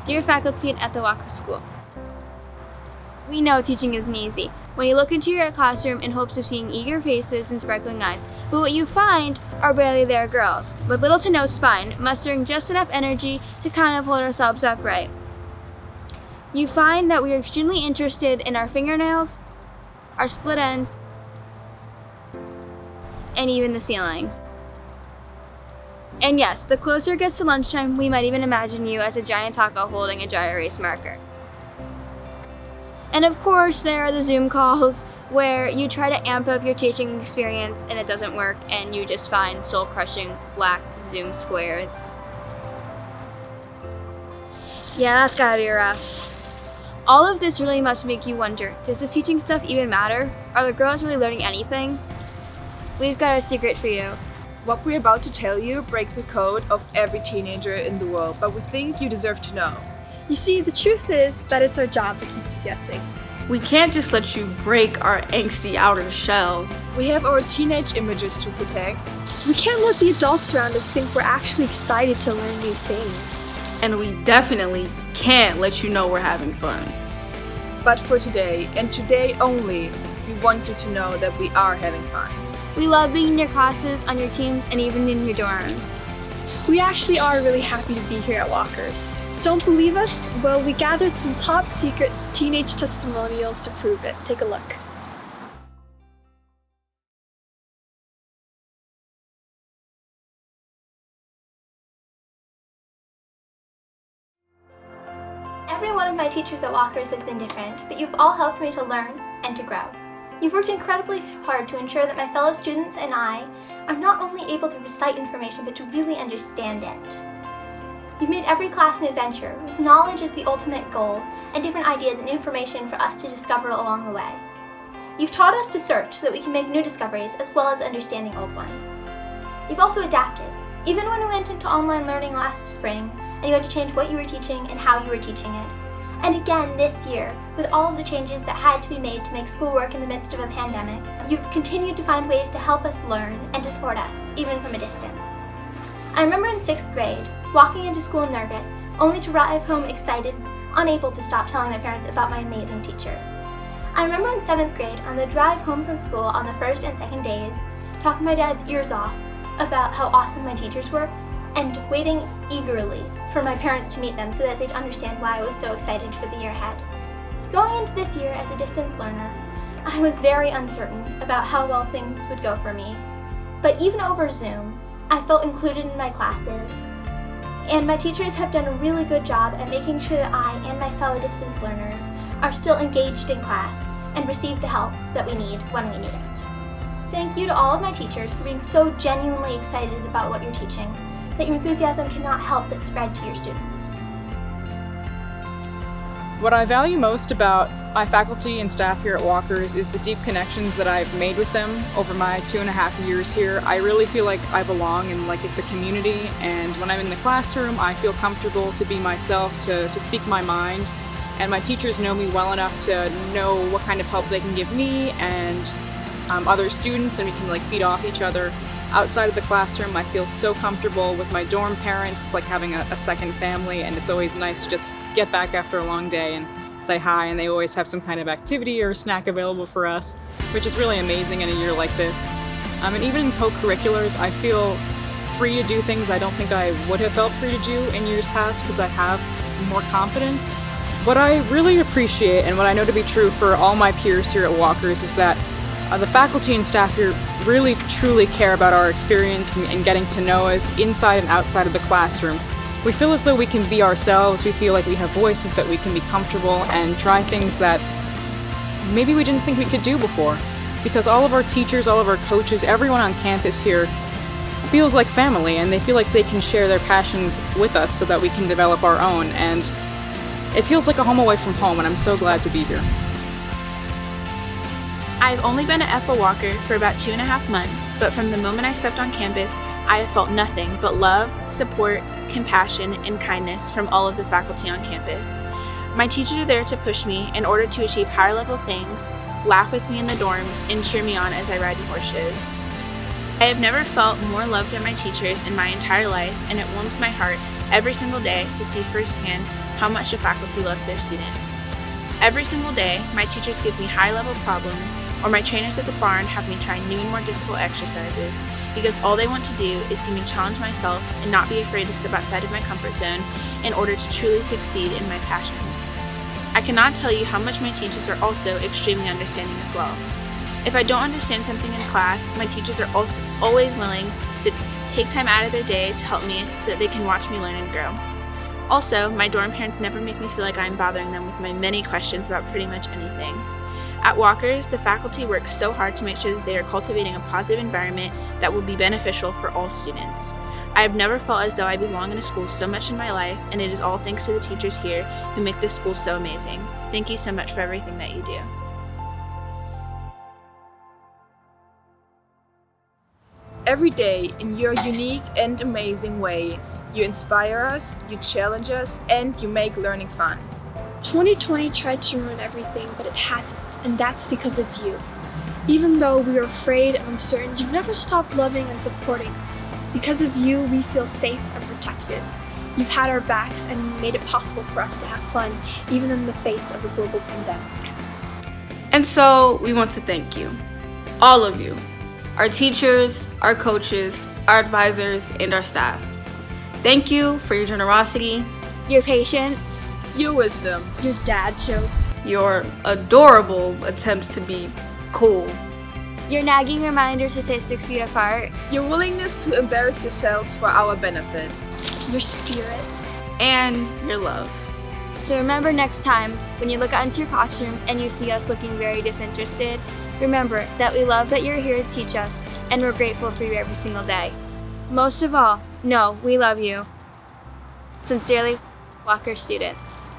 Dear faculty at the Walker School, we know teaching isn't easy. When you look into your classroom in hopes of seeing eager faces and sparkling eyes, but what you find are barely there girls, with little to no spine, mustering just enough energy to kind of hold ourselves upright. You find that we are extremely interested in our fingernails, our split ends, and even the ceiling. And yes, the closer it gets to lunchtime, we might even imagine you as a giant taco holding a dry erase marker. And of course, there are the Zoom calls where you try to amp up your teaching experience and it doesn't work and you just find soul-crushing black Zoom squares. Yeah, that's gotta be rough. All of this really must make you wonder, does this teaching stuff even matter? Are the girls really learning anything? We've got a secret for you. What we're about to tell you breaks the code of every teenager in the world, but we think you deserve to know. You see, the truth is that it's our job to keep you guessing. We can't just let you break our angsty outer shell. We have our teenage images to protect. We can't let the adults around us think we're actually excited to learn new things. And we definitely can't let you know we're having fun. But for today, and today only, we want you to know that we are having fun. We love being in your classes, on your teams, and even in your dorms. We actually are really happy to be here at Walker's. Don't believe us? Well, we gathered some top secret teenage testimonials to prove it. Take a look. Every one of my teachers at Walker's has been different, but you've all helped me to learn and to grow. You've worked incredibly hard to ensure that my fellow students and I are not only able to recite information, but to really understand it. You've made every class an adventure, with knowledge as the ultimate goal, and different ideas and information for us to discover along the way. You've taught us to search so that we can make new discoveries, as well as understanding old ones. You've also adapted. Even when we went into online learning last spring, and you had to change what you were teaching and how you were teaching it. And again this year, with all of the changes that had to be made to make schoolwork in the midst of a pandemic, you've continued to find ways to help us learn and to support us, even from a distance. I remember in 6th grade, walking into school nervous, only to arrive home excited, unable to stop telling my parents about my amazing teachers. I remember in 7th grade, on the drive home from school on the first and second days, talking my dad's ears off about how awesome my teachers were, and waiting eagerly for my parents to meet them so that they'd understand why I was so excited for the year ahead. Going into this year as a distance learner, I was very uncertain about how well things would go for me. But even over Zoom, I felt included in my classes, and my teachers have done a really good job at making sure that I and my fellow distance learners are still engaged in class and receive the help that we need when we need it. Thank you to all of my teachers for being so genuinely excited about what you're teaching, that your enthusiasm cannot help but spread to your students. What I value most about my faculty and staff here at Walker's is the deep connections that I've made with them over my 2.5 years here. I really feel like I belong and like it's a community, and when I'm in the classroom I feel comfortable to be myself, to speak my mind, and my teachers know me well enough to know what kind of help they can give me and other students, and we can feed off each other. Outside of the classroom, I feel so comfortable with my dorm parents. It's like having a second family, and it's always nice to just get back after a long day and say hi, and they always have some kind of activity or snack available for us, which is really amazing in a year like this. And even in co-curriculars, I feel free to do things I don't think I would have felt free to do in years past because I have more confidence. What I really appreciate, and what I know to be true for all my peers here at Walker's, is that the faculty and staff here really truly care about our experience and getting to know us inside and outside of the classroom. We feel as though we can be ourselves. We feel like we have voices, that we can be comfortable and try things that maybe we didn't think we could do before. Because all of our teachers, all of our coaches, everyone on campus here feels like family, and they feel like they can share their passions with us so that we can develop our own. And it feels like a home away from home, and I'm so glad to be here. I've only been at FO Walker for about 2.5 months, but from the moment I stepped on campus, I have felt nothing but love, support, compassion, and kindness from all of the faculty on campus. My teachers are there to push me in order to achieve higher level things, laugh with me in the dorms, and cheer me on as I ride in horseshoes. I have never felt more loved than my teachers in my entire life, and it warms my heart every single day to see firsthand how much the faculty loves their students. Every single day, my teachers give me high-level problems, or my trainers at the barn have me try new and more difficult exercises, because all they want to do is see me challenge myself and not be afraid to step outside of my comfort zone in order to truly succeed in my passions. I cannot tell you how much my teachers are also extremely understanding as well. If I don't understand something in class, my teachers are also always willing to take time out of their day to help me so that they can watch me learn and grow. Also, my dorm parents never make me feel like I'm bothering them with my many questions about pretty much anything. At Walkers, the faculty works so hard to make sure that they are cultivating a positive environment that will be beneficial for all students. I have never felt as though I belong in a school so much in my life, and it is all thanks to the teachers here who make this school so amazing. Thank you so much for everything that you do. Every day, in your unique and amazing way, you inspire us, you challenge us, and you make learning fun. 2020 tried to ruin everything, but it hasn't, and that's because of you. Even though we are afraid and uncertain, you've never stopped loving and supporting us. Because of you, we feel safe and protected. You've had our backs and made it possible for us to have fun, even in the face of a global pandemic. And so we want to thank you, all of you, our teachers, our coaches, our advisors, and our staff. Thank you for your generosity, Your patience, Your wisdom, Your dad jokes, your adorable attempts to be cool, your nagging reminders to stay 6 feet apart, your willingness to embarrass yourselves for our benefit. your spirit. and your love. So remember next time when you look out into your classroom and you see us looking very disinterested, remember that we love that you're here to teach us and we're grateful for you every single day. Most of all, know we love you. Sincerely, Walker students.